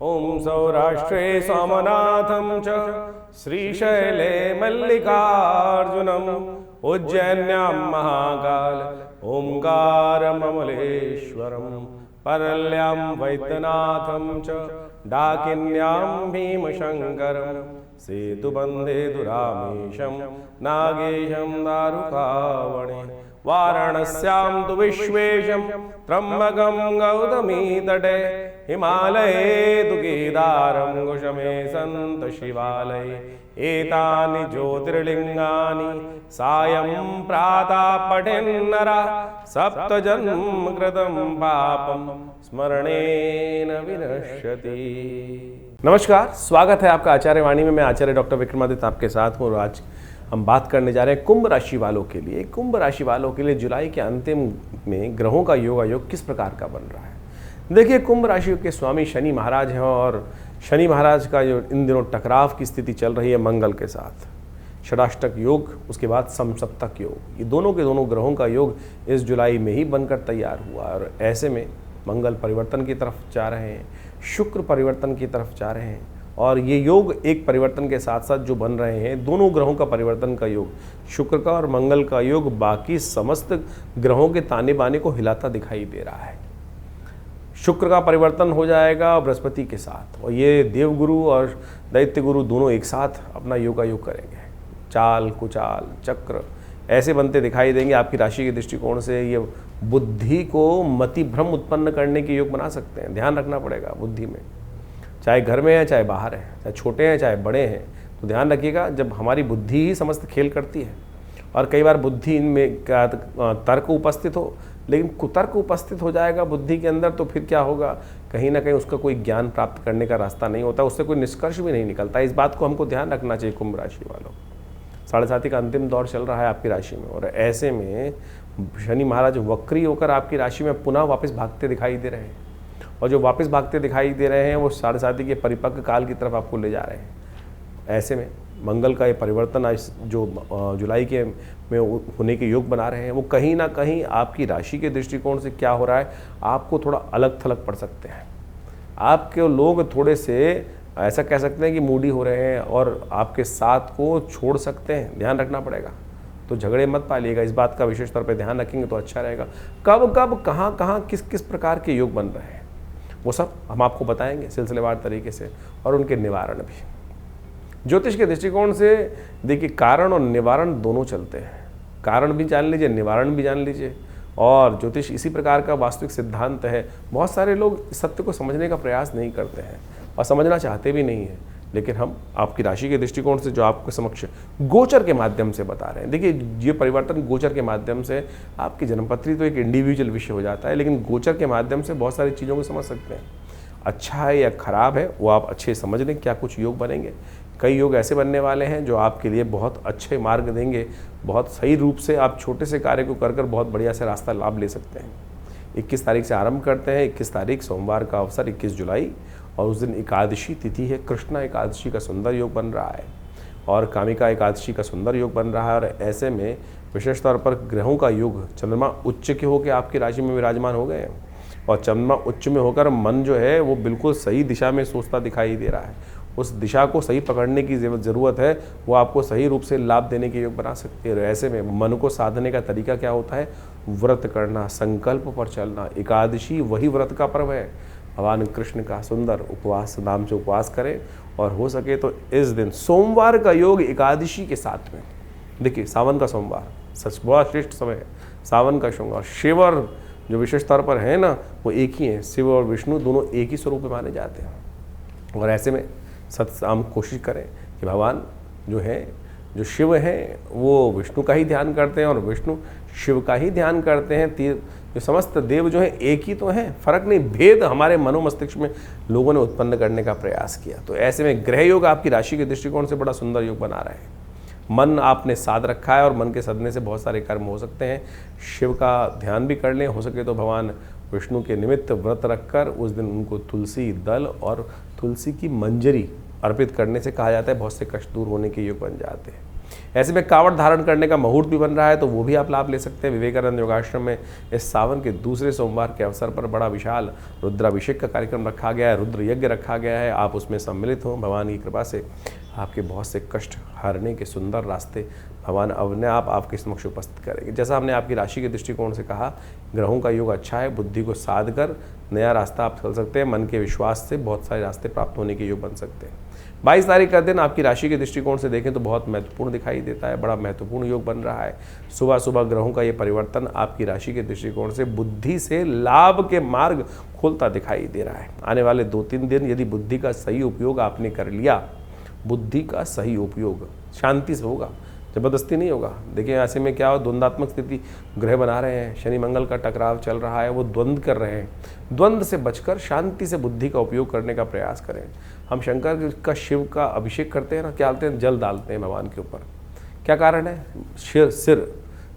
ओम सौराष्ट्रे सोमनाथं च श्रीशैले मल्लिकार्जुनम् उज्जैन्यां महाकाल ओंकारममलेश्वरं परल्यां वैद्यनाथं च डाकिन्यां भीमशङ्करं सेतुबन्धे दुरामेशं नागेशं दारुकावणे वाराणस्यां तु विश्वेशं त्र्यम्बकं गौतमी तटे हिमालये तु केदारं कुशमे सन्त शिवालये एतानि ज्योतिर्लिङ्गानि सायं प्रातः पठेन्नरः सप्तजन्म कृतं पापं स्मरणेन विनश्यति। नमस्कार, स्वागत है आपका आचार्य वाणी में। मैं आचार्य डॉक्टर विक्रमादित्य आपके साथ हूँ और आज हम बात करने जा रहे हैं कुंभ राशि वालों के लिए। कुंभ राशि वालों के लिए जुलाई के अंतिम में ग्रहों का योगायोग किस प्रकार का बन रहा है। देखिए, कुंभ राशि के स्वामी शनि महाराज हैं और शनि महाराज का जो इन दिनों टकराव की स्थिति चल रही है मंगल के साथ, षडाष्टक योग, उसके बाद समसप्तक योग, ये दोनों के दोनों ग्रहों का योग इस जुलाई में ही बनकर तैयार हुआ। और ऐसे में मंगल परिवर्तन की तरफ जा रहे हैं, शुक्र परिवर्तन की तरफ जा रहे हैं और ये योग एक परिवर्तन के साथ साथ जो बन रहे हैं, दोनों ग्रहों का परिवर्तन का योग, शुक्र का और मंगल का योग बाकी समस्त ग्रहों के ताने बाने को हिलाता दिखाई दे रहा है। शुक्र का परिवर्तन हो जाएगा बृहस्पति के साथ और ये देवगुरु और दैत्य गुरु दोनों एक साथ अपना योगायोग करेंगे। चाल कुचाल चक्र ऐसे बनते दिखाई देंगे। आपकी राशि के दृष्टिकोण से ये बुद्धि को मति भ्रम उत्पन्न करने के योग बना सकते हैं। ध्यान रखना पड़ेगा बुद्धि में, चाहे घर में है चाहे बाहर है, चाहे छोटे हैं चाहे बड़े हैं। तो ध्यान रखिएगा, जब हमारी बुद्धि ही समस्त खेल करती है और कई बार बुद्धि इनमें क्या तर्क उपस्थित हो, लेकिन कुतर्क उपस्थित हो जाएगा बुद्धि के अंदर, तो फिर क्या होगा, कहीं ना कहीं उसका कोई ज्ञान प्राप्त करने का रास्ता नहीं होता, उससे कोई निष्कर्ष भी नहीं निकलता। इस बात को हमको ध्यान रखना चाहिए। कुंभ राशि वालों, 7.5 का अंतिम दौर चल रहा है आपकी राशि में और ऐसे में शनि महाराज वक्री होकर आपकी राशि में पुनः वापस भागते दिखाई दे रहे हैं और जो वापस भागते दिखाई दे रहे हैं वो 7.5 के परिपक्व काल की तरफ आपको ले जा रहे हैं। ऐसे में मंगल का ये परिवर्तन आज जो जुलाई के में होने के योग बना रहे हैं, वो कहीं ना कहीं आपकी राशि के दृष्टिकोण से क्या हो रहा है, आपको थोड़ा अलग थलग पड़ सकते हैं। आपके लोग थोड़े से ऐसा कह सकते हैं कि मूडी हो रहे हैं और आपके साथ को छोड़ सकते हैं। ध्यान रखना पड़ेगा, तो झगड़े मत पालिएगा। इस बात का विशेष तौर पर ध्यान रखेंगे तो अच्छा रहेगा। कब कब कहाँ कहाँ किस किस प्रकार के योग बन रहे हैं वो सब हम आपको बताएंगे सिलसिलेवार तरीके से और उनके निवारण भी। ज्योतिष के दृष्टिकोण से देखिए, कारण और निवारण दोनों चलते हैं। कारण भी जान लीजिए, निवारण भी जान लीजिए। और ज्योतिष इसी प्रकार का वास्तविक सिद्धांत है। बहुत सारे लोग सत्य को समझने का प्रयास नहीं करते हैं और समझना चाहते भी नहीं हैं, लेकिन हम आपकी राशि के दृष्टिकोण से जो आपके समक्ष गोचर के माध्यम से बता रहे हैं। देखिए, ये परिवर्तन गोचर के माध्यम से, आपकी जन्मपत्री तो एक इंडिविजुअल विषय हो जाता है, लेकिन गोचर के माध्यम से बहुत सारी चीज़ों को समझ सकते हैं। अच्छा है या खराब है वो आप अच्छे समझ लें। क्या कुछ योग बनेंगे, कई योग ऐसे बनने वाले हैं जो आपके लिए बहुत अच्छे मार्ग देंगे। बहुत सही रूप से आप छोटे से कार्य को कर बहुत बढ़िया से रास्ता लाभ ले सकते हैं। 21 तारीख से आरंभ करते हैं। 21 तारीख सोमवार का अवसर, 21 जुलाई, और उस दिन एकादशी तिथि है। कृष्णा एकादशी का सुंदर योग बन रहा है और कामिका एकादशी का सुंदर योग बन रहा है। और ऐसे में विशेष तौर पर ग्रहों का योग, चंद्रमा उच्च के होकर आपकी राशि में विराजमान हो गए हैं और चंद्रमा उच्च में होकर मन जो है वो बिल्कुल सही दिशा में सोचता दिखाई दे रहा है। उस दिशा को सही पकड़ने की ज़रूरत है, वो आपको सही रूप से लाभ देने के योग बना सकती है। ऐसे में मन को साधने का तरीका क्या होता है, व्रत करना, संकल्प पर चलना। एकादशी वही व्रत का पर्व है। भगवान कृष्ण का सुंदर उपवास नाम से उपवास करें और हो सके तो इस दिन सोमवार का योग एकादशी के साथ में, देखिए सावन का सोमवार सच बहुत श्रेष्ठ समय है। सावन का सोमवार, शिव और जो विशेष तौर पर है ना, वो एक ही हैं। शिव और विष्णु दोनों एक ही स्वरूप में माने जाते हैं और ऐसे में हम कोशिश करें कि भगवान जो है, जो शिव हैं, वो विष्णु का ही ध्यान करते हैं और विष्णु शिव का ही ध्यान करते हैं। जो समस्त देव जो हैं एक ही तो हैं, फर्क नहीं, भेद हमारे मनोमस्तिष्क में लोगों ने उत्पन्न करने का प्रयास किया। तो ऐसे में ग्रह योग आपकी राशि के दृष्टिकोण से बड़ा सुंदर योग बना रहे हैं। मन आपने साध रखा है और मन के सदने से बहुत सारे कर्म हो सकते हैं। शिव का ध्यान भी कर लें, हो सके तो भगवान विष्णु के निमित्त व्रत रखकर उस दिन उनको तुलसी दल और तुलसी की मंजरी अर्पित करने से कहा जाता है बहुत से कष्ट दूर होने के योग बन जाते हैं। ऐसे में कांवड़ धारण करने का मुहूर्त भी बन रहा है, तो वो भी आप लाभ ले सकते हैं। विवेकानंद योगाश्रम में इस सावन के दूसरे सोमवार के अवसर पर बड़ा विशाल रुद्राभिषेक का कार्यक्रम रखा गया है, रुद्र यज्ञ रखा गया है। आप उसमें सम्मिलित हों। भगवान की कृपा से आपके बहुत से कष्ट हरने के सुंदर रास्ते भगवान अपने आप आपके समक्ष उपस्थित करेंगे। जैसा हमने आपकी राशि के दृष्टिकोण से कहा, ग्रहों का योग अच्छा है, बुद्धि को साध कर नया रास्ता आप चल सकते हैं। मन के विश्वास से बहुत सारे रास्ते प्राप्त होने के योग बन सकते हैं। 22 तारीख का दिन आपकी राशि के दृष्टिकोण से देखें तो बहुत महत्वपूर्ण दिखाई देता है, बड़ा महत्वपूर्ण योग बन रहा है। सुबह सुबह ग्रहों का ये परिवर्तन आपकी राशि के दृष्टिकोण से बुद्धि से लाभ के मार्ग खोलता दिखाई दे रहा है। आने वाले 2-3 दिन यदि बुद्धि का सही उपयोग आपने कर लिया, बुद्धि का सही उपयोग शांति से होगा, जबरदस्ती नहीं होगा। देखिए ऐसे में क्या हो, द्वंद्वात्मक स्थिति ग्रह बना रहे हैं, शनि मंगल का टकराव चल रहा है, वो द्वंद्व कर रहे हैं। द्वंद्व से बचकर शांति से बुद्धि का उपयोग करने का प्रयास करें। हम शंकर का शिव का अभिषेक करते हैं ना, क्या डालते हैं, जल डालते हैं भगवान के ऊपर। क्या कारण है,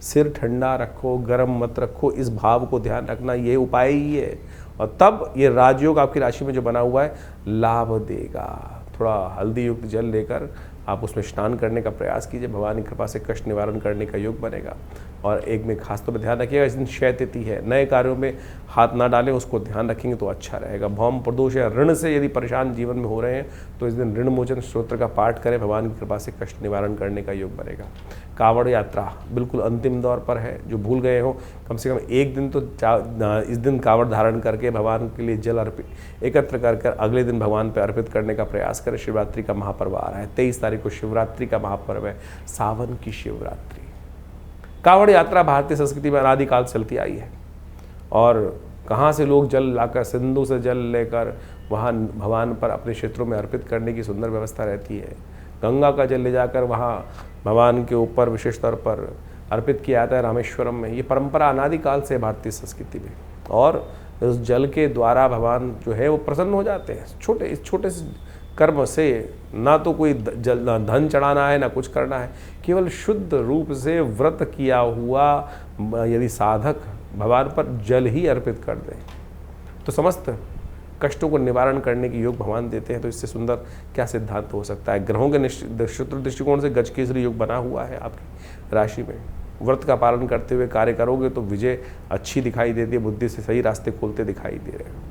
सिर ठंडा रखो, गर्म मत रखो, इस भाव को ध्यान रखना, ये उपाय ही है। और तब ये राजयोग आपकी राशि में जो बना हुआ है लाभ देगा। थोड़ा हल्दी युक्त जल लेकर आप उसमें स्नान करने का प्रयास कीजिए, भगवान की कृपा से कष्ट निवारण करने का योग बनेगा। और एक में खास तौर पर ध्यान रखिएगा, इस दिन क्षय तिथि है, नए कार्यों में हाथ ना डालें, उसको ध्यान रखेंगे तो अच्छा रहेगा। भौम प्रदोष या ऋण से यदि परेशान जीवन में हो रहे हैं तो इस दिन ऋण मोचन स्तोत्र का पाठ करें, भगवान की कृपा से कष्ट निवारण करने का योग बनेगा। कांवड़ यात्रा बिल्कुल अंतिम दौर पर है, जो भूल गए हो कम से कम एक दिन तो इस दिन कांवड़ धारण करके भगवान के लिए जल अर्पित एकत्र कर अगले दिन भगवान पर अर्पित करने का प्रयास करें। शिवरात्रि का महापर्व आ रहा है, 23 तारीख को शिवरात्रि का महापर्व है, सावन की शिवरात्रि। कांवड़ यात्रा भारतीय संस्कृति में अनादिकाल चलती आई है और कहाँ से लोग जल लाकर, सिंधु से जल लेकर वहाँ भगवान पर अपने क्षेत्रों में अर्पित करने की सुंदर व्यवस्था रहती है। गंगा का जल ले जाकर वहाँ भगवान के ऊपर विशेष तौर पर अर्पित किया जाता है रामेश्वरम में। ये परंपरा अनादिकाल से भारतीय संस्कृति में, और उस जल के द्वारा भगवान जो है वो प्रसन्न हो जाते हैं। इस छोटे से कर्म से ना तो कोई धन चढ़ाना है, ना कुछ करना है, केवल शुद्ध रूप से व्रत किया हुआ यदि साधक भगवान पर जल ही अर्पित कर दें तो समस्त कष्टों को निवारण करने की योग भगवान देते हैं। तो इससे सुंदर क्या सिद्धांत हो सकता है। ग्रहों के शत्रु दृष्टिकोण से गजकेसरी योग बना हुआ है आपकी राशि में। व्रत का पालन करते हुए कार्य करोगे तो विजय अच्छी दिखाई देती है, बुद्धि से सही रास्ते खोलते दिखाई दे रहे हैं।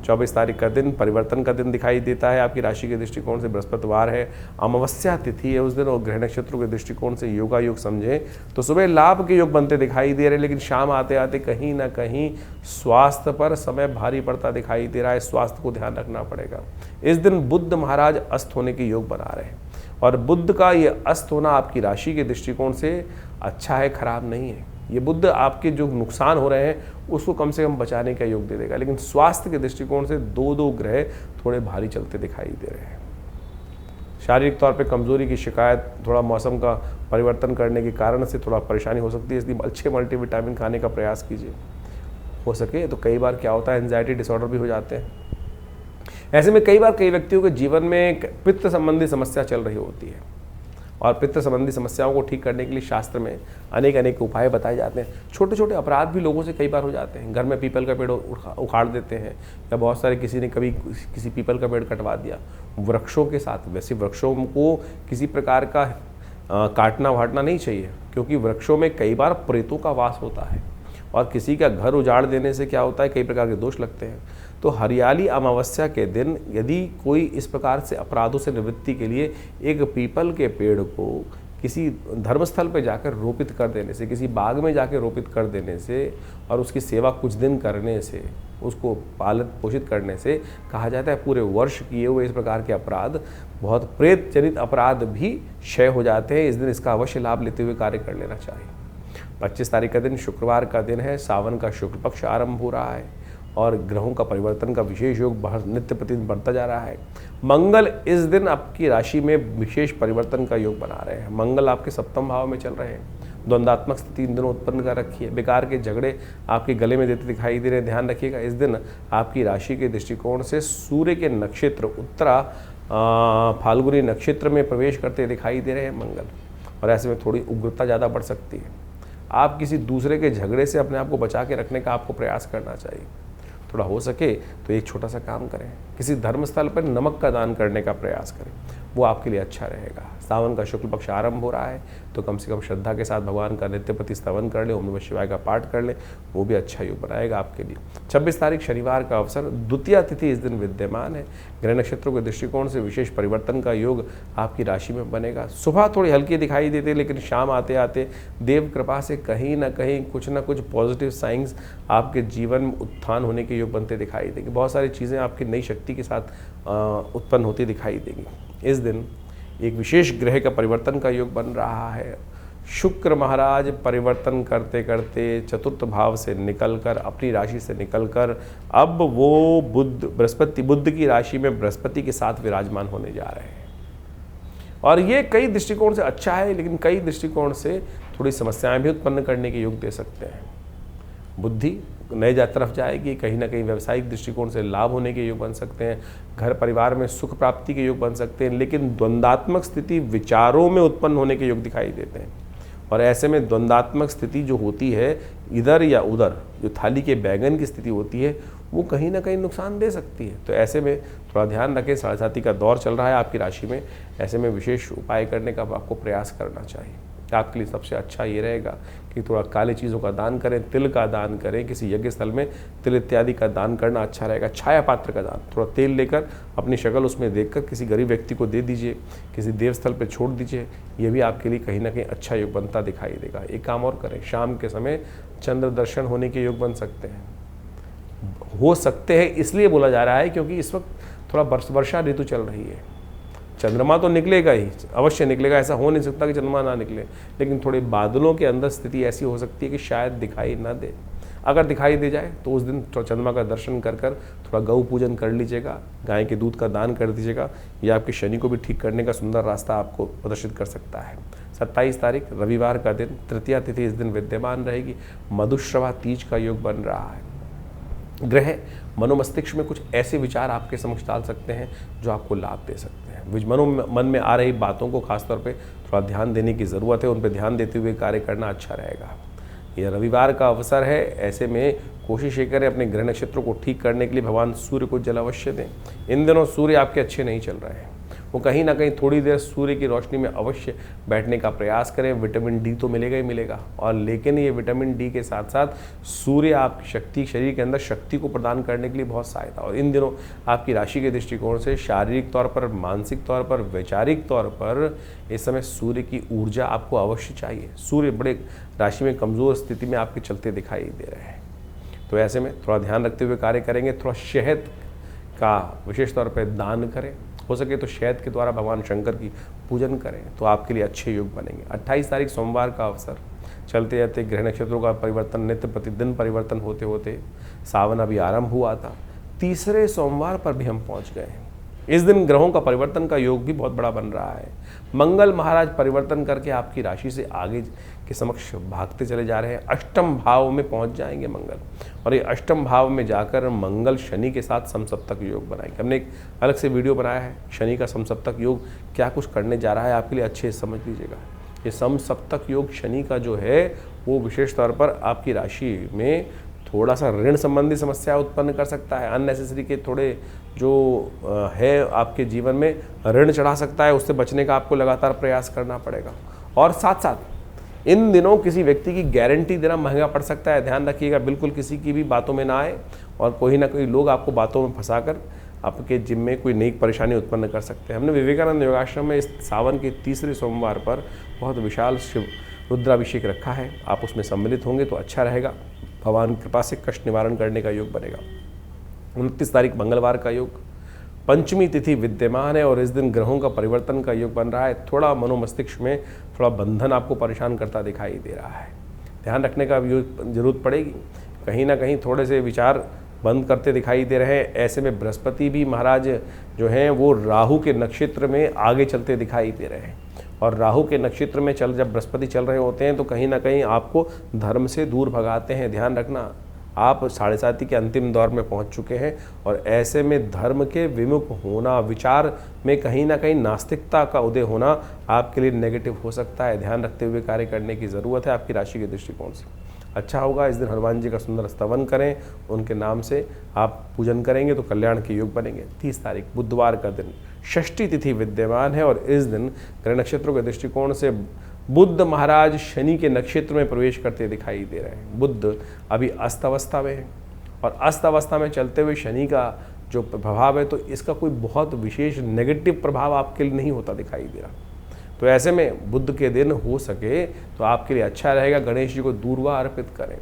24 तारीख का दिन परिवर्तन का दिन दिखाई देता है आपकी राशि के दृष्टिकोण से। बृहस्पतिवार है, अमावस्या तिथि है उस दिन, और ग्रह नक्षत्रों के दृष्टिकोण से योगा योग समझें तो सुबह लाभ के योग बनते दिखाई दे रहे हैं, लेकिन शाम आते आते कहीं ना कहीं स्वास्थ्य पर समय भारी पड़ता दिखाई दे रहा है। स्वास्थ्य को ध्यान रखना पड़ेगा। इस दिन बुध महाराज अस्त होने के योग बना रहे हैं, और बुध का ये अस्त होना आपकी राशि के दृष्टिकोण से अच्छा है, खराब नहीं है। ये बुध आपके जो नुकसान हो रहे हैं उसको कम से कम बचाने का योग दे देगा, लेकिन स्वास्थ्य के दृष्टिकोण से दो ग्रह थोड़े भारी चलते दिखाई दे रहे हैं। शारीरिक तौर पे कमजोरी की शिकायत, थोड़ा मौसम का परिवर्तन करने के कारण से थोड़ा परेशानी हो सकती है, इसलिए अच्छे मल्टीविटामिन खाने का प्रयास कीजिए। हो सके तो कई बार क्या होता है, एंजाइटी डिसऑर्डर भी हो जाते हैं। ऐसे में कई बार कई व्यक्तियों के जीवन में पित्त संबंधी समस्या चल रही होती है, और पित्त संबंधी समस्याओं को ठीक करने के लिए शास्त्र में अनेक उपाय बताए जाते हैं। छोटे छोटे अपराध भी लोगों से कई बार हो जाते हैं। घर में पीपल का पेड़ उखाड़ देते हैं, या बहुत सारे किसी ने कभी किसी पीपल का पेड़ कटवा दिया। वृक्षों के साथ, वैसे वृक्षों को किसी प्रकार का काटना वाटना नहीं चाहिए, क्योंकि वृक्षों में कई बार प्रेतों का वास होता है, और किसी का घर उजाड़ देने से क्या होता है, कई प्रकार के दोष लगते हैं। तो हरियाली अमावस्या के दिन यदि कोई इस प्रकार से अपराधों से निवृत्ति के लिए एक पीपल के पेड़ को किसी धर्मस्थल पर जाकर रोपित कर देने से, किसी बाग में जाकर रोपित कर देने से, और उसकी सेवा कुछ दिन करने से, उसको पालित पोषित करने से कहा जाता है पूरे वर्ष किए हुए इस प्रकार के अपराध, बहुत प्रेत जनित अपराध भी क्षय हो जाते हैं। इस दिन इसका अवश्य लाभ लेते हुए कार्य कर लेना चाहिए। 25 तारीख का दिन शुक्रवार का दिन है, सावन का शुक्ल पक्ष आरंभ हो रहा है, और ग्रहों का परिवर्तन का विशेष योग नित्य प्रतिदिन बढ़ता जा रहा है। मंगल इस दिन आपकी राशि में विशेष परिवर्तन का योग बना रहे हैं। मंगल आपके सप्तम भाव में चल रहे हैं। द्वंद्वात्मक स्थिति इन दिनों उत्पन्न कर रखी है। बेकार के झगड़े आपके गले में देते दिखाई दे रहे हैं, ध्यान रखिएगा। इस दिन आपकी राशि के दृष्टिकोण से सूर्य के नक्षत्र उत्तरा फाल्गुनी नक्षत्र में प्रवेश करते दिखाई दे रहे हैं मंगल, और ऐसे में थोड़ी उग्रता ज़्यादा बढ़ सकती है। आप किसी दूसरे के झगड़े से अपने आप को बचा के रखने का आपको प्रयास करना चाहिए। थोड़ा हो सके तो एक छोटा सा काम करें, किसी धर्मस्थल पर नमक का दान करने का प्रयास करें। वो आपके लिए अच्छा रहेगा। सावन का शुक्ल पक्ष आरंभ हो रहा है, तो कम से कम श्रद्धा के साथ भगवान का नित्य प्रति स्तवन कर लें, ओम नमः शिवाय का पाठ कर लें, वो भी अच्छा योग बनाएगा आपके लिए। 26 तारीख शनिवार का अवसर, द्वितीया तिथि इस दिन विद्यमान है। ग्रह नक्षत्रों के दृष्टिकोण से विशेष परिवर्तन का योग आपकी राशि में बनेगा। सुबह थोड़ी हल्की दिखाई देते, लेकिन शाम आते आते देव कृपा से कहीं ना कहीं कुछ ना कुछ पॉजिटिव साइंस आपके जीवन में उत्थान होने के योग बनते दिखाई देंगे। बहुत सारी चीज़ें आपकी नई शक्ति के साथ उत्पन्न होती दिखाई देंगी। इस दिन एक विशेष ग्रह का परिवर्तन का योग बन रहा है। शुक्र महाराज परिवर्तन करते करते चतुर्थ भाव से निकलकर, अपनी राशि से निकलकर, अब वो बुध की राशि में बृहस्पति के साथ विराजमान होने जा रहे हैं। और ये कई दृष्टिकोण से अच्छा है, लेकिन कई दृष्टिकोण से थोड़ी समस्याएं भी उत्पन्न करने के योग दे सकते हैं। बुद्धि नए तरफ जाएगी, कहीं ना कहीं व्यावसायिक दृष्टिकोण से लाभ होने के योग बन सकते हैं, घर परिवार में सुख प्राप्ति के योग बन सकते हैं, लेकिन द्वंद्वात्मक स्थिति विचारों में उत्पन्न होने के योग दिखाई देते हैं। और ऐसे में द्वंद्वात्मक स्थिति जो होती है, इधर या उधर, जो थाली के बैंगन की स्थिति होती है, वो कहीं ना कहीं नुकसान दे सकती है। तो ऐसे में थोड़ा ध्यान रखें। साढ़े साथी का दौर चल रहा है आपकी राशि में, ऐसे में विशेष उपाय करने का आपको प्रयास करना चाहिए। आपके लिए सबसे अच्छा ये रहेगा कि थोड़ा काली चीज़ों का दान करें, तिल का दान करें, किसी यज्ञ स्थल में तिल इत्यादि का दान करना अच्छा रहेगा। छाया पात्र का दान, थोड़ा तेल लेकर अपनी शक्ल उसमें देखकर किसी गरीब व्यक्ति को दे दीजिए, किसी देव स्थल पर छोड़ दीजिए, ये भी आपके लिए कहीं ना कहीं अच्छा योग बनता दिखाई देगा। एक काम और करें, शाम के समय चंद्र दर्शन होने के योग बन सकते हैं, हो सकते हैं इसलिए बोला जा रहा है क्योंकि इस वक्त थोड़ा वर्षा ऋतु चल रही है। चंद्रमा तो निकलेगा ही, अवश्य निकलेगा, ऐसा हो नहीं सकता कि चंद्रमा ना निकले, लेकिन थोड़े बादलों के अंदर स्थिति ऐसी हो सकती है कि शायद दिखाई ना दे। अगर दिखाई दे जाए तो उस दिन चंद्रमा का दर्शन कर थोड़ा गौ पूजन कर लीजिएगा, गाय के दूध का दान कर दीजिएगा। यह आपके शनि को भी ठीक करने का सुंदर रास्ता आपको प्रदर्शित कर सकता है। 27 तारीख रविवार का दिन, तृतीया तिथि इस दिन विद्यमान रहेगी। मधुश्रवा तीज का योग बन रहा है। ग्रह मनोमस्तिष्क में कुछ ऐसे विचार आपके समक्ष डाल सकते हैं जो आपको लाभ दे सकते हैं। मन में आ रही बातों को खासतौर पे थोड़ा ध्यान देने की ज़रूरत है, उन पर ध्यान देते हुए कार्य करना अच्छा रहेगा। यह रविवार का अवसर है, ऐसे में कोशिश ये करें अपने ग्रह नक्षत्रों को ठीक करने के लिए भगवान सूर्य को जल अवश्य दें। इन दिनों सूर्य आपके अच्छे नहीं चल रहे हैं, वो कहीं ना कहीं थोड़ी देर सूर्य की रोशनी में अवश्य बैठने का प्रयास करें। विटामिन डी तो मिलेगा ही मिलेगा, और लेकिन ये विटामिन डी के साथ साथ सूर्य आपकी शक्ति, शरीर के अंदर शक्ति को प्रदान करने के लिए बहुत सहायता। और इन दिनों आपकी राशि के दृष्टिकोण से शारीरिक तौर पर, मानसिक तौर पर, वैचारिक तौर पर इस समय सूर्य की ऊर्जा आपको अवश्य चाहिए। सूर्य बड़े राशि में कमज़ोर स्थिति में आपके चलते दिखाई दे रहे हैं, तो ऐसे में थोड़ा ध्यान रखते हुए कार्य करेंगे। थोड़ा शहद का विशेष तौर पर दान करें, हो सके तो शहद के द्वारा भगवान शंकर की पूजन करें, तो आपके लिए अच्छे योग बनेंगे। 28 तारीख सोमवार का अवसर, चलते जाते ग्रह नक्षत्रों का परिवर्तन, नित्य प्रतिदिन परिवर्तन होते होते सावन अभी आरंभ हुआ था, तीसरे सोमवार पर भी हम पहुंच गए हैं। इस दिन ग्रहों का परिवर्तन का योग भी बहुत बड़ा बन रहा है। मंगल महाराज परिवर्तन करके आपकी राशि से आगे के समक्ष भागते चले जा रहे हैं। अष्टम भाव में पहुंच जाएंगे मंगल, और ये अष्टम भाव में जाकर मंगल शनि के साथ समसप्तक योग बनाएंगे। हमने एक अलग से वीडियो बनाया है, शनि का समसप्तक योग क्या कुछ करने जा रहा है आपके लिए, अच्छे से समझ लीजिएगा। ये समसप्तक योग शनि का जो है वो विशेष तौर पर आपकी राशि में थोड़ा सा ऋण संबंधी समस्या उत्पन्न कर सकता है। अननेसेसरी के थोड़े जो है आपके जीवन में ऋण चढ़ा सकता है, उससे बचने का आपको लगातार प्रयास करना पड़ेगा। और साथ साथ इन दिनों किसी व्यक्ति की गारंटी देना महंगा पड़ सकता है, ध्यान रखिएगा। बिल्कुल किसी की भी बातों में ना आए, और कोई ना कोई लोग आपको बातों में फंसाकर आपके जिम में कोई नई परेशानी उत्पन्न कर सकते हैं। हमने विवेकानंद योगाश्रम में इस सावन के तीसरे सोमवार पर बहुत विशाल शिव रुद्राभिषेक रखा है, आप उसमें सम्मिलित होंगे तो अच्छा रहेगा। भगवान की कृपा से कष्ट निवारण करने का योग बनेगा। 29 तारीख मंगलवार का योग, पंचमी तिथि विद्यमान है, और इस दिन ग्रहों का परिवर्तन का योग बन रहा है। थोड़ा मनोमस्तिष्क में थोड़ा बंधन आपको परेशान करता दिखाई दे रहा है, ध्यान रखने का जरूरत पड़ेगी। कहीं ना कहीं थोड़े से विचार बंद करते दिखाई दे रहे हैं। ऐसे में बृहस्पति भी महाराज जो हैं वो राहु के नक्षत्र में आगे चलते दिखाई दे रहे हैं, और राहु के नक्षत्र में जब बृहस्पति चल रहे होते हैं तो कहीं ना कहीं आपको धर्म से दूर भगाते हैं। ध्यान रखना, आप 7.5 के अंतिम दौर में पहुंच चुके हैं, और ऐसे में धर्म के विमुख होना, विचार में कहीं ना कहीं नास्तिकता का उदय होना आपके लिए नेगेटिव हो सकता है। ध्यान रखते हुए कार्य करने की ज़रूरत है आपकी राशि के दृष्टिकोण से। अच्छा होगा। इस दिन हनुमान जी का सुंदर स्तवन करें, उनके नाम से आप पूजन करेंगे तो कल्याण के योग बनेंगे। 30 तारीख बुधवार का दिन, षष्ठी तिथि विद्यमान है और इस दिन ग्रह नक्षत्रों के दृष्टिकोण से बुध महाराज शनि के नक्षत्र में प्रवेश करते दिखाई दे रहे हैं। बुध अभी अस्त अवस्था में है और अस्त अवस्था में चलते हुए शनि का जो प्रभाव है तो इसका कोई बहुत विशेष नेगेटिव प्रभाव आपके लिए नहीं होता दिखाई दे रहा। तो ऐसे में बुध के दिन हो सके तो आपके लिए अच्छा रहेगा गणेश जी को दूर्वा अर्पित करें।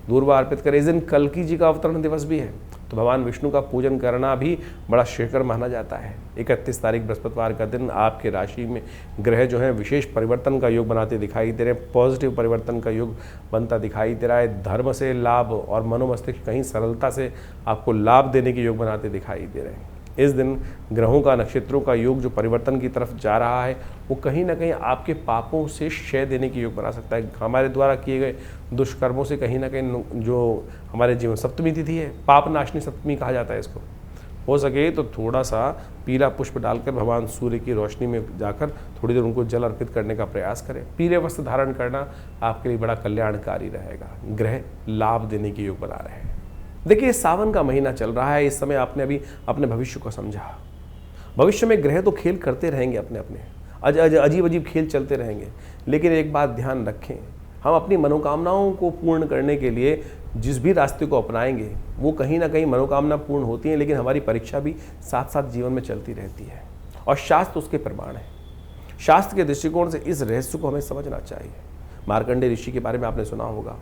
दूर्वा अर्पित करें। इस दिन कल्कि जी का अवतरण दिवस भी है तो भगवान विष्णु का पूजन करना भी बड़ा श्रेयकर माना जाता है। 31 तारीख बृहस्पतिवार का दिन आपके राशि में ग्रह जो है विशेष परिवर्तन का योग बनाते दिखाई दे रहे हैं। पॉजिटिव परिवर्तन का योग बनता दिखाई दे रहा है। धर्म से लाभ और मनोमस्तिष्क कहीं सरलता से आपको लाभ देने के योग बनाते दिखाई दे रहे हैं। इस दिन ग्रहों का नक्षत्रों का योग जो परिवर्तन की तरफ जा रहा है वो कहीं ना कहीं आपके पापों से क्षय देने के योग बना सकता है। हमारे द्वारा किए गए दुष्कर्मों से कहीं ना कहीं जो हमारे जीवन सप्तमी तिथि है, पाप नाशनी सप्तमी कहा जाता है इसको, हो सके तो थोड़ा सा पीला पुष्प डालकर भगवान सूर्य की रोशनी में जाकर थोड़ी देर उनको जल अर्पित करने का प्रयास करें। पीले वस्त्र धारण करना आपके लिए बड़ा कल्याणकारी रहेगा। ग्रह लाभ देने के योग बना रहे हैं। देखिए सावन का महीना चल रहा है, इस समय आपने अभी अपने भविष्य को समझा। भविष्य में ग्रह तो खेल करते रहेंगे, अपने अपने अजीब अजीब खेल चलते रहेंगे, लेकिन एक बात ध्यान रखें, हम अपनी मनोकामनाओं को पूर्ण करने के लिए जिस भी रास्ते को अपनाएंगे वो कहीं ना कहीं मनोकामना पूर्ण होती है, लेकिन हमारी परीक्षा भी साथ साथ जीवन में चलती रहती है और शास्त्र उसके प्रमाण है। शास्त्र के दृष्टिकोण से इस रहस्य को हमें समझना चाहिए। मार्कंडेय ऋषि के बारे में आपने सुना होगा।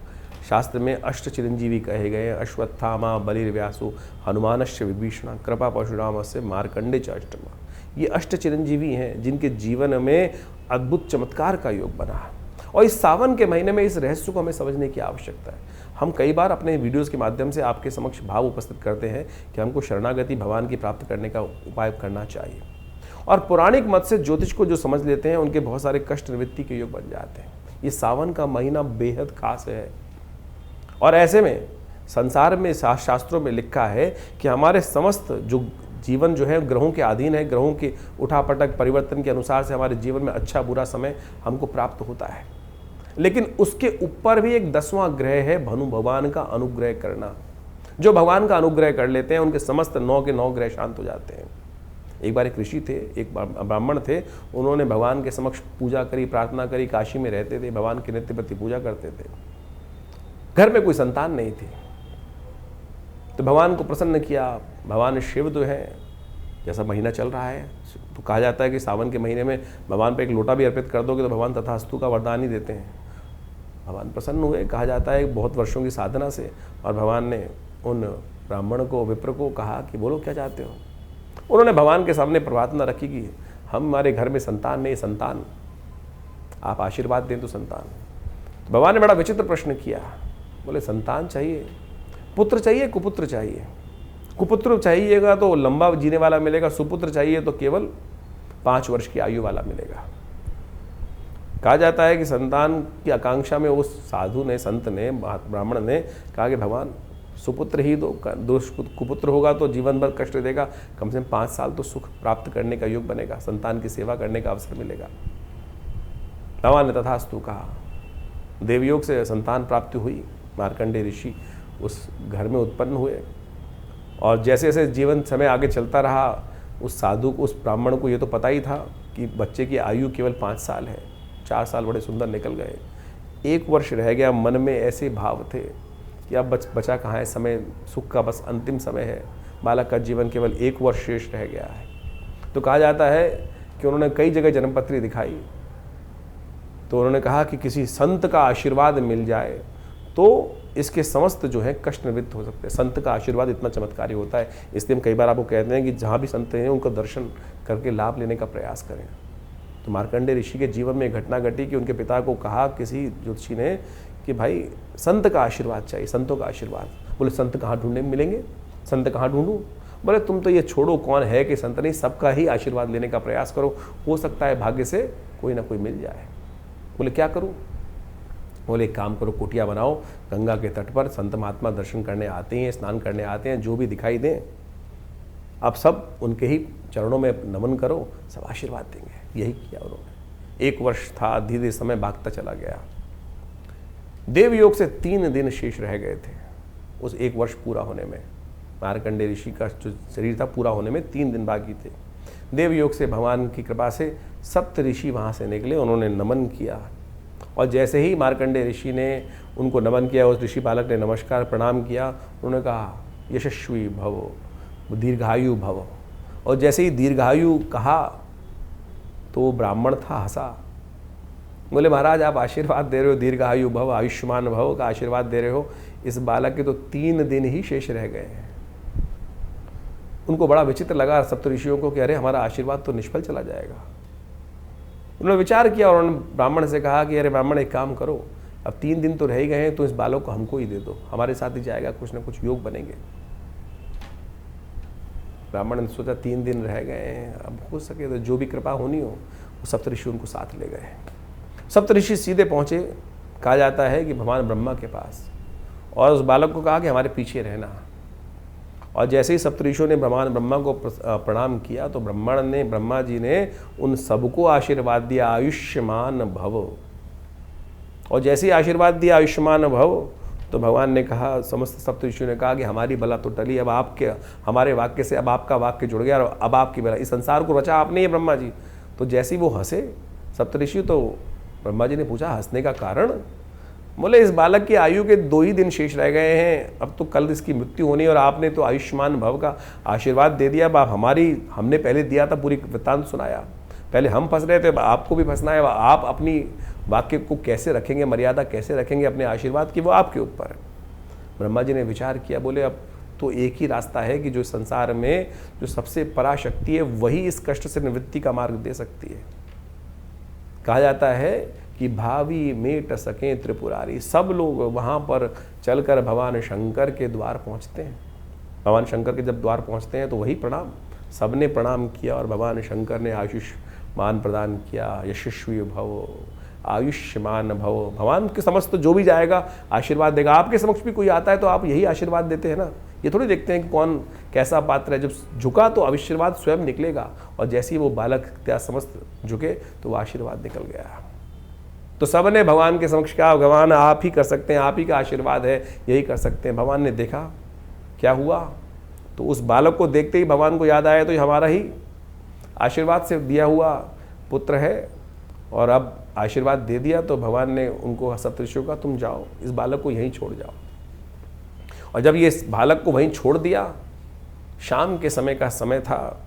शास्त्र में अष्ट चिरंजीवी कहे गए हैं, अश्वत्थामा बलिर्व्यासो हनुमानश्च विभीषण कृपा परशुरामस्य मार्कंडे च अष्टमा। ये अष्ट चिरंजीवी हैं जिनके जीवन में अद्भुत चमत्कार का योग बना है और इस सावन के महीने में इस रहस्य को हमें समझने की आवश्यकता है। हम कई बार अपने वीडियोस के माध्यम से आपके समक्ष भाव उपस्थित करते हैं कि हमको शरणागति भगवान की प्राप्त करने का उपाय करना चाहिए और पौराणिक मत से ज्योतिष को जो समझ लेते हैं उनके बहुत सारे कष्ट निवृत्ति के योग बन जाते हैं। ये सावन का महीना बेहद खास है और ऐसे में संसार में शास्त्रों में लिखा है कि हमारे समस्त जो जीवन जो है ग्रहों के अधीन है। ग्रहों के उठापटक परिवर्तन के अनुसार से हमारे जीवन में अच्छा बुरा समय हमको प्राप्त होता है, लेकिन उसके ऊपर भी एक 10वां ग्रह है भनु भगवान का अनुग्रह करना। जो भगवान का अनुग्रह कर लेते हैं उनके समस्त 9 के 9 ग्रह शांत हो जाते हैं। एक बार एक ऋषि थे, एक ब्राह्मण थे, उन्होंने भगवान के समक्ष पूजा करी, प्रार्थना करी, काशी में रहते थे, भगवान की नित्य प्रति पूजा करते थे। घर में कोई संतान नहीं थी तो भगवान को प्रसन्न किया। भगवान शिव जो है, जैसा महीना चल रहा है तो कहा जाता है कि सावन के महीने में भगवान पे एक लोटा भी अर्पित कर दोगे तो भगवान तथास्तु का वरदान ही देते हैं। भगवान प्रसन्न हुए, कहा जाता है बहुत वर्षों की साधना से, और भगवान ने उन ब्राह्मण को, विप्र को कहा कि बोलो क्या चाहते हो। उन्होंने भगवान के सामने प्रार्थना रखी कि हमारे घर में संतान नहीं, संतान आप आशीर्वाद दें तो संतान। तो भगवान ने बड़ा विचित्र प्रश्न किया, बोले संतान चाहिए, पुत्र चाहिए, कुपुत्र चाहिए। कुपुत्र चाहिएगा तो लंबा जीने वाला मिलेगा, सुपुत्र चाहिए तो केवल 5 वर्ष की आयु वाला मिलेगा। कहा जाता है कि संतान की आकांक्षा में उस साधु ने, संत ने, ब्राह्मण ने कहा कि भगवान सुपुत्र ही दो, कुपुत्र होगा तो जीवन भर कष्ट देगा, कम से कम 5 साल तो सुख प्राप्त करने का योग बनेगा, संतान की सेवा करने का अवसर मिलेगा। भगवान ने तथास्तु कहा। देवयोग से संतान प्राप्ति हुई। मार्कंडेय ऋषि उस घर में उत्पन्न हुए और जैसे जैसे जीवन समय आगे चलता रहा, उस साधु को, उस ब्राह्मण को ये तो पता ही था कि बच्चे की आयु केवल 5 साल है। 4 साल बड़े सुंदर निकल गए, 1 वर्ष रह गया। मन में ऐसे भाव थे कि अब बचा कहाँ है, समय सुख का बस अंतिम समय है, बालक का जीवन केवल 1 वर्ष शेष रह गया है। तो कहा जाता है कि उन्होंने कई जगह जन्मपत्री दिखाई तो उन्होंने कहा कि किसी संत का आशीर्वाद मिल जाए तो इसके समस्त जो है कष्ट निवृत्त हो सकते हैं। संत का आशीर्वाद इतना चमत्कारी होता है, इसलिए हम कई बार आपको कहते हैं कि जहाँ भी संत हैं उनको दर्शन करके लाभ लेने का प्रयास करें। तो मार्कंडेय ऋषि के जीवन में घटना घटी कि उनके पिता को कहा किसी ज्योतिषी ने कि भाई संत का आशीर्वाद चाहिए, संतों का आशीर्वाद। बोले संत कहाँ ढूंढने मिलेंगे, संत कहाँ ढूंढूं। बोले तुम तो ये छोड़ो कौन है कि संत नहीं, सबका ही आशीर्वाद लेने का प्रयास करो, हो सकता है भाग्य से कोई ना कोई मिल जाए। बोले क्या करूं। बोले एक काम करो, कुटिया बनाओ, गंगा के तट पर संत महात्मा दर्शन करने आते हैं, स्नान करने आते हैं, जो भी दिखाई दें आप सब उनके ही चरणों में नमन करो, सब आशीर्वाद देंगे। यही किया उन्होंने। 1 वर्ष था, धीरे धीरे समय भागता चला गया। देवयोग से 3 दिन शेष रह गए थे उस 1 वर्ष पूरा होने में। मार्कंडेय ऋषि का जो शरीर था पूरा होने में 3 दिन बाकी थे। देवयोग से भगवान की कृपा से 7 ऋषि वहाँ से निकले, उन्होंने नमन किया। और जैसे ही मार्कंडेय ऋषि ने उनको नमन किया, उस ऋषि बालक ने नमस्कार प्रणाम किया, उन्होंने कहा यशस्वी भव, दीर्घायु भव। और जैसे ही दीर्घायु कहा तो वो ब्राह्मण था, हंसा, बोले महाराज आप आशीर्वाद दे रहे हो, दीर्घायु भव, आयुष्मान भव का आशीर्वाद दे रहे हो, इस बालक के तो 3 दिन ही शेष रह गए हैं। उनको बड़ा विचित्र लगा सप्तऋषियों को कि अरे हमारा आशीर्वाद तो निष्फल चला जाएगा। उन्होंने विचार किया और उन्होंने ब्राह्मण से कहा कि अरे ब्राह्मण एक काम करो, अब 3 दिन तो रह ही गए हैं, तो इस बालक को हमको ही दे दो, हमारे साथ ही जाएगा, कुछ ना कुछ योग बनेंगे। ब्राह्मण ने सोचा 3 दिन रह गए हैं, अब हो सके तो जो भी कृपा होनी हो, वो सप्तऋषि उनको साथ ले गए। सप्तऋषि सीधे पहुँचे, कहा जाता है कि भगवान ब्रह्मा के पास, और उस बालक को कहा कि हमारे पीछे रहना। और जैसे ही सप्तऋषियों ने भगवान ब्रह्मा को प्रणाम किया तो ब्रह्मा जी ने उन सबको आशीर्वाद दिया आयुष्मान भव। और जैसे ही आशीर्वाद दिया आयुष्मान भव तो भगवान ने कहा, समस्त सप्तऋषियों ने कहा कि हमारी बला तो टली, अब आपके हमारे वाक्य से अब आपका वाक्य जुड़ गया और अब आपकी बला, इस संसार को रचा आपने ही ब्रह्मा जी। तो जैसे ही वो हंसे सप्तऋषि, तो ब्रह्मा जी ने पूछा हंसने का कारण? बोले इस बालक की आयु के 2 ही दिन शेष रह गए हैं, अब तो कल इसकी मृत्यु होनी, और आपने तो आयुष्मान भव का आशीर्वाद दे दिया। अब आप हमने पहले दिया था, पूरी वृत्तांत सुनाया, पहले हम फंस रहे थे, अब आपको भी फंसना है। आप अपनी वाक्य को कैसे रखेंगे, मर्यादा कैसे रखेंगे अपने आशीर्वाद की, वो आपके ऊपर है। ब्रह्मा जी ने विचार किया, बोले अब तो एक ही रास्ता है कि जो संसार में जो सबसे पराशक्ति है वही इस कष्ट से निवृत्ति का मार्ग दे सकती है। कहा जाता है कि भावी मेट सकें त्रिपुरारी, सब लोग वहाँ पर चलकर भगवान शंकर के द्वार पहुँचते हैं। भगवान शंकर के जब द्वार पहुँचते हैं तो वही प्रणाम, सबने प्रणाम किया और भगवान शंकर ने आयुष्मान प्रदान किया, यशस्वी भव, आयुष्मान भव। भगवान के समक्ष तो जो भी जाएगा आशीर्वाद देगा। आपके समक्ष भी कोई आता है तो आप यही आशीर्वाद देते हैं ना, ये थोड़ी देखते हैं कि कौन कैसा पात्र है। जब झुका तो आशीर्वाद स्वयं निकलेगा, और जैसे ही वो बालक त्या समस्त झुके तो वो आशीर्वाद निकल गया। तो सब ने भगवान के समक्ष कहा भगवान आप ही कर सकते हैं, आप ही का आशीर्वाद है, यही कर सकते हैं। भगवान ने देखा क्या हुआ, तो उस बालक को देखते ही भगवान को याद आया तो ये हमारा ही आशीर्वाद से दिया हुआ पुत्र है, और अब आशीर्वाद दे दिया। तो भगवान ने उनको सप्तऋषियों का तुम जाओ, इस बालक को यहीं छोड़ जाओ। और जब ये इस बालक को वहीं छोड़ दिया, शाम के समय का समय था,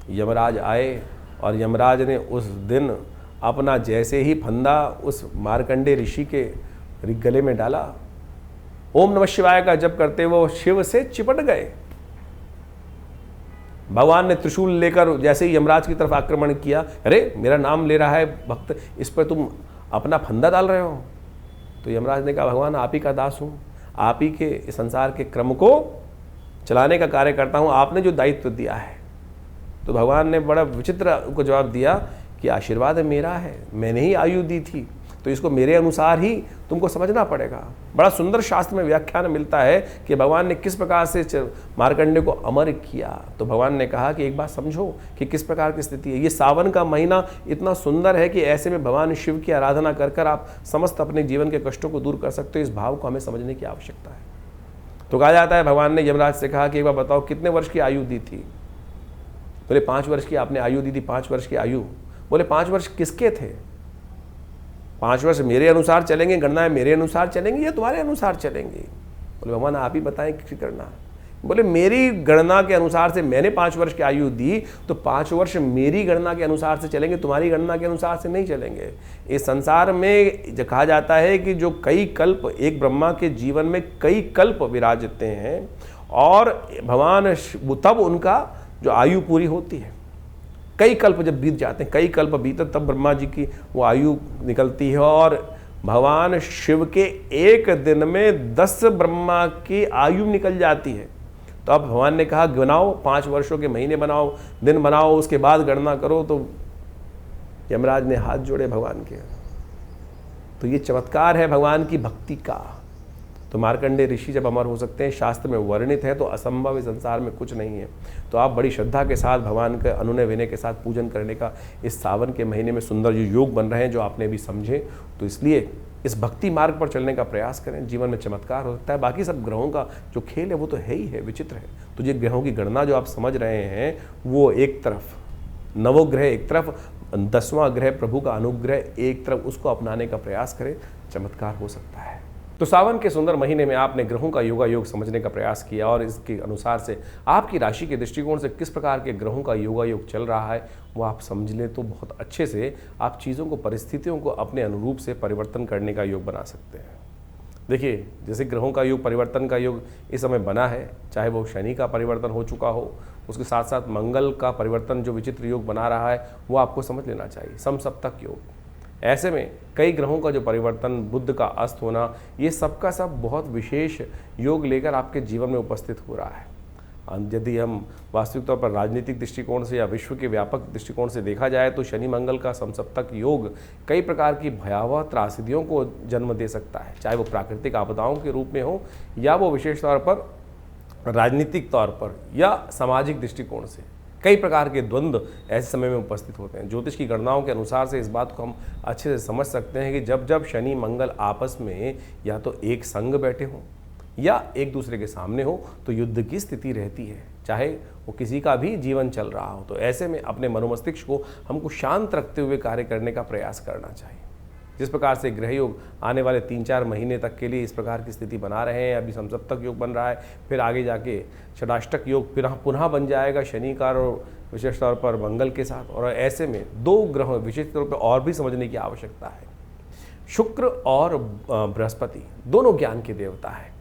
यमराज आए और यमराज ने उस दिन अपना जैसे ही फंदा उस मार्कंडेय ऋषि के गले में डाला, ओम नमः शिवाय का जप करते वो शिव से चिपट गए। भगवान ने त्रिशूल लेकर जैसे ही यमराज की तरफ आक्रमण किया, अरे मेरा नाम ले रहा है भक्त, इस पर तुम अपना फंदा डाल रहे हो। तो यमराज ने कहा भगवान आप ही का दास हूँ, आप ही के संसार के क्रम को चलाने का कार्य करता हूँ, आपने जो दायित्व दिया है। तो भगवान ने बड़ा विचित्र उनको जवाब दिया कि आशीर्वाद मेरा है, मैंने ही आयु दी थी, तो इसको मेरे अनुसार ही तुमको समझना पड़ेगा। बड़ा सुंदर शास्त्र में व्याख्यान मिलता है कि भगवान ने किस प्रकार से मार्कंडेय को अमर किया। तो भगवान ने कहा कि एक बात समझो कि किस प्रकार की स्थिति है। ये सावन का महीना इतना सुंदर है कि ऐसे में भगवान शिव की आराधना कर कर आप समस्त अपने जीवन के कष्टों को दूर कर सकते हो। इस भाव को हमें समझने की आवश्यकता है। तो कहा जाता है भगवान ने यमराज से कहा कि एक बार बताओ कितने वर्ष की आयु दी थी। बोले 5 वर्ष की आपने आयु दी थी। 5 वर्ष की आयु, बोले 5 वर्ष किसके थे? 5 वर्ष मेरे अनुसार चलेंगे, गणनाएं मेरे अनुसार चलेंगी या तुम्हारे अनुसार चलेंगी? बोले भगवान आप ही बताएं किसकी गणना। बोले मेरी गणना के अनुसार से मैंने 5 वर्ष की आयु दी, तो 5 वर्ष मेरी गणना के अनुसार से चलेंगे, तुम्हारी गणना के अनुसार से नहीं चलेंगे। इस संसार में कहा जाता है कि जो कई कल्प, एक ब्रह्मा के जीवन में कई कल्प विराजते हैं, और भगवान तब उनका जो आयु पूरी होती है। कई कल्प जब बीत जाते हैं, कई कल्प बीते, तब ब्रह्मा जी की वो आयु निकलती है। और भगवान शिव के एक दिन में 10 ब्रह्मा की आयु निकल जाती है। तो अब भगवान ने कहा गिनाओ, 5 वर्षों के महीने बनाओ, दिन बनाओ, उसके बाद गणना करो। तो यमराज ने हाथ जोड़े भगवान के। तो ये चमत्कार है भगवान की भक्ति का। तो मार्कंडेय ऋषि जब अमर हो सकते हैं, शास्त्र में वर्णित है, तो असंभव इस संसार में कुछ नहीं है। तो आप बड़ी श्रद्धा के साथ भगवान के अनुनय विनय के साथ पूजन करने का इस सावन के महीने में सुंदर जो योग बन रहे हैं, जो आपने भी समझे, तो इसलिए इस भक्ति मार्ग पर चलने का प्रयास करें, जीवन में चमत्कार हो सकता है। बाकी सब ग्रहों का जो खेल है वो तो है ही है, विचित्र है। तो ये ग्रहों की गणना जो आप समझ रहे हैं वो एक तरफ, नवोग्रह एक तरफ, 10वां ग्रह प्रभु का अनुग्रह एक तरफ, उसको अपनाने का प्रयास करें, चमत्कार हो सकता है। तो सावन के सुंदर महीने में आपने ग्रहों का योगायोग समझने का प्रयास किया और इसके अनुसार से आपकी राशि के दृष्टिकोण से किस प्रकार के ग्रहों का योगायोग चल रहा है वो आप समझ लें तो बहुत अच्छे से आप चीज़ों को, परिस्थितियों को अपने अनुरूप से परिवर्तन करने का योग बना सकते हैं। देखिए, जैसे ग्रहों का योग, परिवर्तन का योग इस समय बना है, चाहे वो शनि का परिवर्तन हो चुका हो, उसके साथ साथ मंगल का परिवर्तन जो विचित्र योग बना रहा है वो आपको समझ लेना चाहिए, समसप्तक योग। ऐसे में कई ग्रहों का जो परिवर्तन, बुध का अस्त होना, ये सबका सब बहुत विशेष योग लेकर आपके जीवन में उपस्थित हो रहा है। यदि हम वास्तविक तौर पर राजनीतिक दृष्टिकोण से या विश्व के व्यापक दृष्टिकोण से देखा जाए तो शनि मंगल का समसप्तक योग कई प्रकार की भयावह त्रासदियों को जन्म दे सकता है, चाहे वो प्राकृतिक आपदाओं के रूप में हो या वो विशेष तौर पर राजनीतिक तौर पर या सामाजिक दृष्टिकोण से। कई प्रकार के द्वंद्व ऐसे समय में उपस्थित होते हैं। ज्योतिष की गणनाओं के अनुसार से इस बात को हम अच्छे से समझ सकते हैं कि जब जब शनि मंगल आपस में या तो एक संग बैठे हों या एक दूसरे के सामने हो तो युद्ध की स्थिति रहती है, चाहे वो किसी का भी जीवन चल रहा हो। तो ऐसे में अपने मनोमस्तिष्क को हमको शांत रखते हुए कार्य करने का प्रयास करना चाहिए। जिस प्रकार से ग्रह योग आने वाले 3-4 महीने तक के लिए इस प्रकार की स्थिति बना रहे हैं, अभी समसप्तक योग बन रहा है, फिर आगे जाके षडाष्टक योग पुनः बन जाएगा शनि का और विशेष तौर पर मंगल के साथ। और ऐसे में 2 ग्रह विशेष तौर पर और भी समझने की आवश्यकता है। शुक्र और बृहस्पति दोनों ज्ञान के देवता हैं,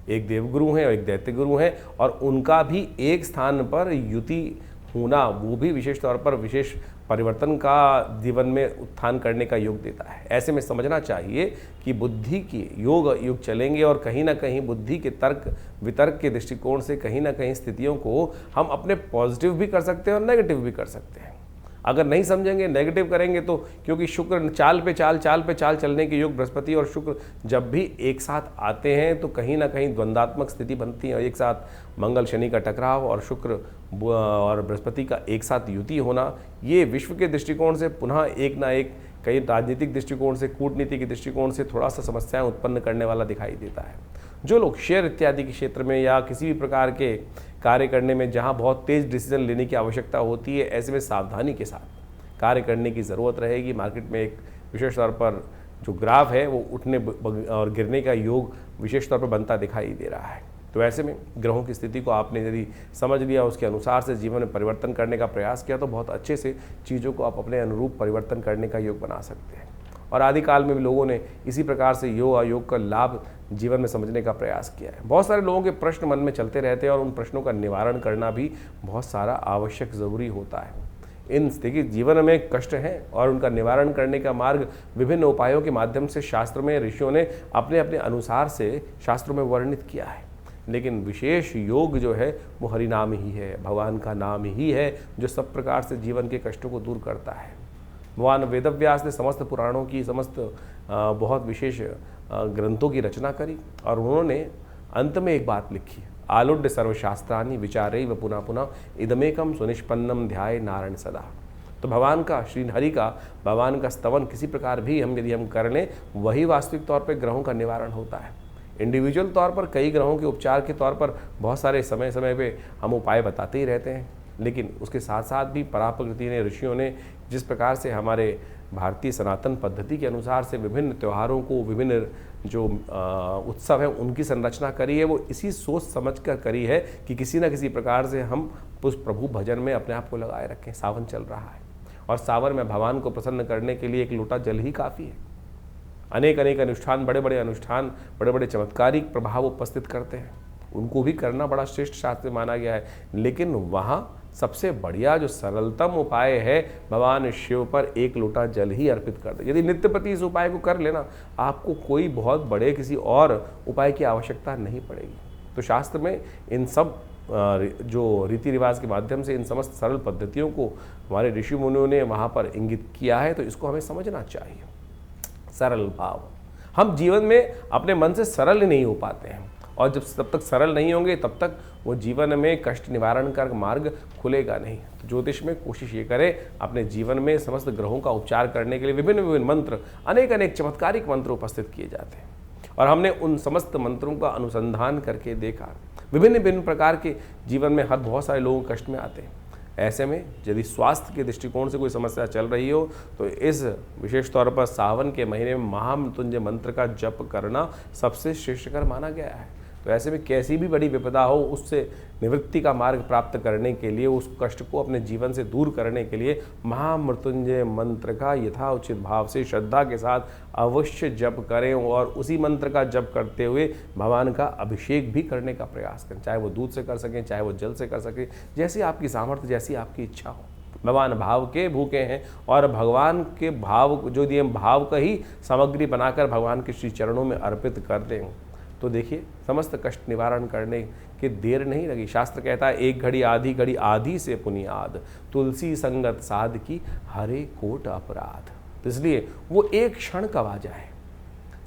एक देवगुरु हैं और एक दैत्य गुरु हैं, और उनका भी एक स्थान पर युति होना वो भी विशेष तौर पर विशेष परिवर्तन का जीवन में उत्थान करने का योग देता है। ऐसे में समझना चाहिए कि बुद्धि की युग चलेंगे और कहीं ना कहीं बुद्धि के तर्क वितर्क के दृष्टिकोण से कहीं ना कहीं स्थितियों को हम अपने पॉजिटिव भी कर सकते हैं और नेगेटिव भी कर सकते हैं। अगर नहीं समझेंगे, नेगेटिव करेंगे तो, क्योंकि शुक्र चाल पे चाल चलने के योग, बृहस्पति और शुक्र जब भी एक साथ आते हैं तो कहीं ना कहीं द्वंद्वात्मक स्थिति बनती है। एक साथ मंगल शनि का टकराव और शुक्र और बृहस्पति का एक साथ युति होना, ये विश्व के दृष्टिकोण से पुनः एक ना एक, कई राजनीतिक दृष्टिकोण से, कूटनीति के दृष्टिकोण से थोड़ा सा समस्याएं उत्पन्न करने वाला दिखाई देता है। जो लोग शेयर इत्यादि के क्षेत्र में या किसी भी प्रकार के कार्य करने में जहां बहुत तेज डिसीजन लेने की आवश्यकता होती है, ऐसे में सावधानी के साथ कार्य करने की ज़रूरत रहेगी। मार्केट में एक विशेष तौर पर जो ग्राफ है वो उठने और गिरने का योग विशेष तौर पर बनता दिखाई दे रहा है। तो ऐसे में ग्रहों की स्थिति को आपने यदि समझ लिया, उसके अनुसार से जीवन में परिवर्तन करने का प्रयास किया तो बहुत अच्छे से चीज़ों को आप अपने अनुरूप परिवर्तन करने का योग बना सकते हैं। और आदिकाल में भी लोगों ने इसी प्रकार से योग अयोग का लाभ जीवन में समझने का प्रयास किया है। बहुत सारे लोगों के प्रश्न मन में चलते रहते हैं और उन प्रश्नों का निवारण करना भी बहुत सारा आवश्यक ज़रूरी होता है। इन देखिए, जीवन में कष्ट हैं और उनका निवारण करने का मार्ग विभिन्न उपायों के माध्यम से शास्त्र में ऋषियों ने अपने अपने अनुसार से शास्त्रों में वर्णित किया है। लेकिन विशेष योग जो है वो हरिनाम ही है, भगवान का नाम ही है जो सब प्रकार से जीवन के कष्टों को दूर करता है। भगवान वेदव्यास ने समस्त पुराणों की, समस्त बहुत विशेष ग्रंथों की रचना करी और उन्होंने अंत में एक बात लिखी, आलुड्य सर्वशास्त्रानि विचारैव पुनः पुनः इदमेकम सुनिष्पन्नम ध्याये नारायण सदा। तो भगवान का, श्री हरि का, भगवान का स्तवन किसी प्रकार भी यदि हम कर लें, वही वास्तविक तौर पर ग्रहों का निवारण होता है। इंडिविजुअल तौर पर कई ग्रहों के उपचार के तौर पर बहुत सारे समय समय पे हम उपाय बताते ही रहते हैं, लेकिन उसके साथ साथ भी पराप्रकृति ने, ऋषियों ने जिस प्रकार से हमारे भारतीय सनातन पद्धति के अनुसार से विभिन्न त्योहारों को, विभिन्न जो उत्सव हैं उनकी संरचना करी है, वो इसी सोच समझ कर करी है कि किसी न किसी प्रकार से हम उस प्रभु भजन में अपने आप को लगाए रखें। सावन चल रहा है और सावन में भगवान को प्रसन्न करने के लिए एक लोटा जल ही काफ़ी है। अनेक अनुष्ठान, बड़े बड़े चमत्कारिक प्रभाव उपस्थित करते हैं, उनको भी करना बड़ा श्रेष्ठ शास्त्र माना गया है। लेकिन वहाँ सबसे बढ़िया जो सरलतम उपाय है, भगवान शिव पर एक लोटा जल ही अर्पित कर दे। यदि नित्य प्रति इस उपाय को कर लेना, आपको कोई बहुत बड़े किसी और उपाय की आवश्यकता नहीं पड़ेगी। तो शास्त्र में इन सब जो रीति रिवाज के माध्यम से इन समस्त सरल पद्धतियों को हमारे ऋषि मुनियों ने वहाँ पर इंगित किया है, तो इसको हमें समझना चाहिए। सरल भाव, हम जीवन में अपने मन से सरल नहीं हो पाते हैं और जब तब तक सरल नहीं होंगे तब तक वो जीवन में कष्ट निवारण का मार्ग खुलेगा नहीं। तो ज्योतिष में कोशिश ये करें अपने जीवन में समस्त ग्रहों का उपचार करने के लिए विभिन्न विभिन्न मंत्र, अनेक अनेक चमत्कारिक मंत्र उपस्थित किए जाते हैं और हमने उन समस्त मंत्रों का अनुसंधान करके देखा। विभिन्न विभिन्न प्रकार के जीवन में हर बहुत सारे लोग कष्ट में आते हैं। ऐसे में यदि स्वास्थ्य के दृष्टिकोण से कोई समस्या चल रही हो तो इस विशेष तौर पर सावन के महीने में महामृत्युंजय मंत्र का जप करना सबसे श्रेष्ठकर माना गया है। तो ऐसे में कैसी भी बड़ी विपदा हो उससे निवृत्ति का मार्ग प्राप्त करने के लिए, उस कष्ट को अपने जीवन से दूर करने के लिए महामृत्युंजय मंत्र का यथाउचित भाव से श्रद्धा के साथ अवश्य जप करें और उसी मंत्र का जप करते हुए भगवान का अभिषेक भी करने का प्रयास करें। चाहे वो दूध से कर सकें, चाहे वो जल से कर सकें, जैसी आपकी सामर्थ्य, जैसी आपकी इच्छा हो। भगवान भाव के भूखे हैं और भगवान के भाव जो दिए भाव का ही सामग्री बनाकर भगवान के श्री चरणों में अर्पित कर दें तो देखिए समस्त कष्ट निवारण करने की देर नहीं लगी। शास्त्र कहता है एक घड़ी आधी से पुनियाद, तुलसी संगत साध की हरे कोट अपराध। तो इसलिए वो एक क्षण कब आ जाए।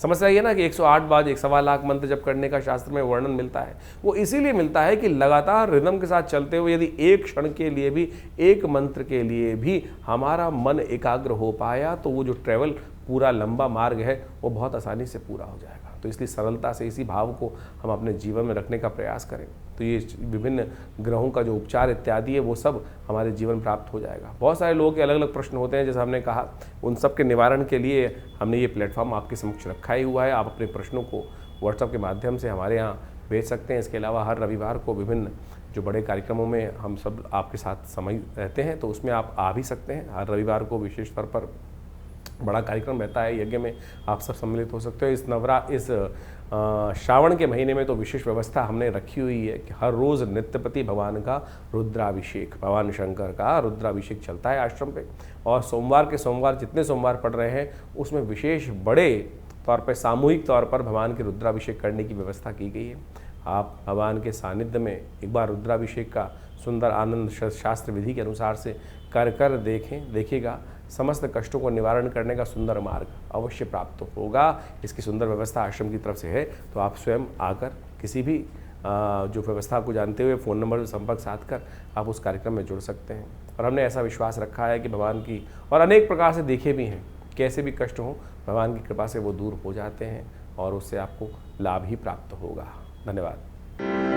समस्या ये ना कि 108 बार 1.25 लाख मंत्र जप करने का शास्त्र में वर्णन मिलता है, वो इसीलिए मिलता है कि लगातार रिदम के साथ चलते हुए यदि एक क्षण के लिए भी, एक मंत्र के लिए भी हमारा मन एकाग्र हो पाया तो वो जो ट्रैवल पूरा लंबा मार्ग है वो बहुत आसानी से पूरा हो जाएगा। तो इसलिए सरलता से इसी भाव को हम अपने जीवन में रखने का प्रयास करें तो ये विभिन्न ग्रहों का जो उपचार इत्यादि है वो सब हमारे जीवन प्राप्त हो जाएगा। बहुत सारे लोगों के अलग अलग प्रश्न होते हैं, जैसे हमने कहा उन सब के निवारण के लिए हमने ये प्लेटफॉर्म आपके समक्ष रखा ही हुआ है। आप अपने प्रश्नों को व्हाट्सएप के माध्यम से हमारे यहाँ भेज सकते हैं। इसके अलावा हर रविवार को विभिन्न जो बड़े कार्यक्रमों में हम सब आपके साथ समय रहते हैं तो उसमें आप आ भी सकते हैं। हर रविवार को विशेष तौर पर बड़ा कार्यक्रम रहता है, यज्ञ में आप सब सम्मिलित हो सकते हो। इस श्रावण के महीने में तो विशेष व्यवस्था हमने रखी हुई है कि हर रोज़ नित्यपति भगवान का रुद्राभिषेक, भगवान शंकर का रुद्राभिषेक चलता है आश्रम पे। और सोमवार के सोमवार जितने सोमवार पड़ रहे हैं उसमें विशेष बड़े तौर पर सामूहिक तौर पर भगवान के रुद्राभिषेक करने की व्यवस्था की गई है। आप भगवान के सानिध्य में एक बार रुद्राभिषेक का सुंदर आनंद शास्त्र विधि के अनुसार से कर देखिएगा समस्त कष्टों को निवारण करने का सुंदर मार्ग अवश्य प्राप्त होगा। इसकी सुंदर व्यवस्था आश्रम की तरफ से है, तो आप स्वयं आकर किसी भी जो व्यवस्था को जानते हुए फ़ोन नंबर से संपर्क साध कर आप उस कार्यक्रम में जुड़ सकते हैं। और हमने ऐसा विश्वास रखा है कि भगवान की और अनेक प्रकार से देखे भी हैं, कैसे भी कष्ट हों भगवान की कृपा से वो दूर हो जाते हैं और उससे आपको लाभ ही प्राप्त होगा। धन्यवाद।